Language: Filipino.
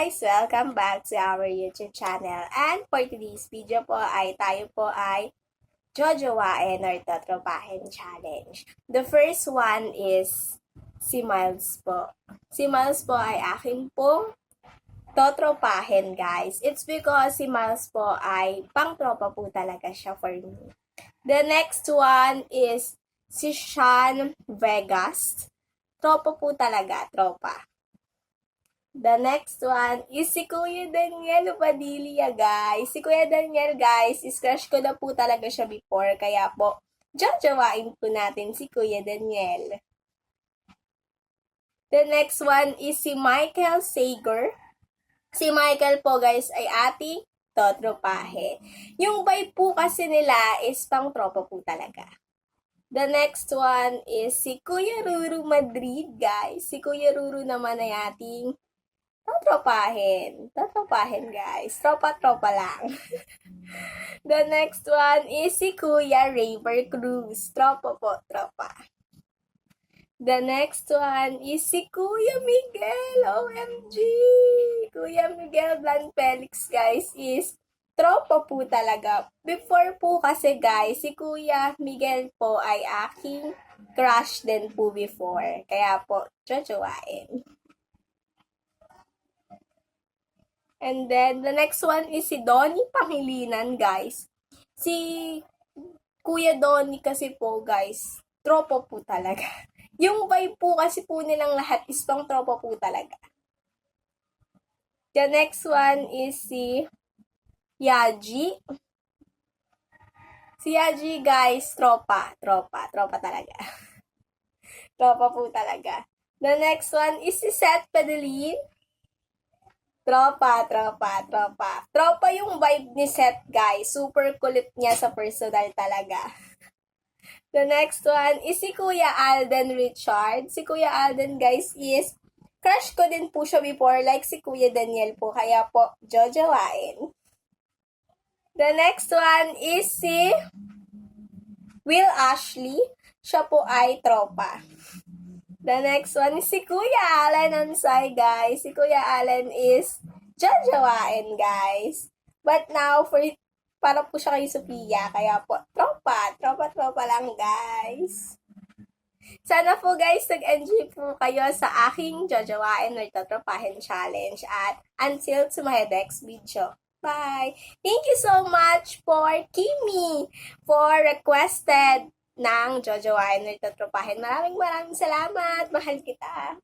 guys! Welcome back to our YouTube channel. And for today's video po ay tayo po ay jojowain or totropahin challenge. The first one is si Miles po. Si Miles po ay akin pong totropahin guys. It's because si Miles po ay pang-tropa po talaga siya for me. The next one is si Sean Vegas. Tropa po talaga, tropa. The next one is si Kuya Daniel Padilla, guys. Si Kuya Daniel, guys, is crush ko na po talaga siya before. Kaya po, jojowain po natin si Kuya Daniel. The next one is si Michael Sager. Si Michael po, guys, ay ating totropahe. Yung vibe po kasi nila is pang tropa po talaga. The next one is si Kuya Ruru Madrid, guys. Si Kuya Ruru naman ay ating totropahin. Totropahin, guys. Tropa-tropa lang. The next one is si Kuya Raver Cruz. Tropa po, tropa. The next one is si Kuya Miguel. OMG! Kuya Miguel Blan Felix, guys, is tropa po talaga. Before po kasi, guys, si Kuya Miguel po ay aking crush din po before. Kaya po, jojowain. And then, the next one is si Donnie Pangilinan, guys. Si Kuya Donnie kasi po, guys, tropa po talaga. Yung vibe po kasi po nilang lahat is pang tropa po talaga. The next one is si Yaji. Si Yaji, guys, tropa talaga. Tropa po talaga. The next one is si Seth Pedelin. Tropa. Tropa yung vibe ni Seth, guys. Super kulit niya sa personal talaga. The next one is si Kuya Alden Richard. Si Kuya Alden, guys, is crush ko din po siya before, like si Kuya Daniel po. Kaya po, jojowain. The next one is si Will Ashley. Siya po ay tropa. The next one is si Kuya Allen Ansay, guys. Si Kuya Allen is jojowain, guys. But now, para po siya kay Sophia. Kaya po, tropa lang, guys. Sana po, guys, nag-enjoy po kayo sa aking jojowain or totropahin challenge. At until to my next video. Bye! Thank you so much for Kimi for requested ng jojowain or totropahin. Maraming salamat. Mahal kita.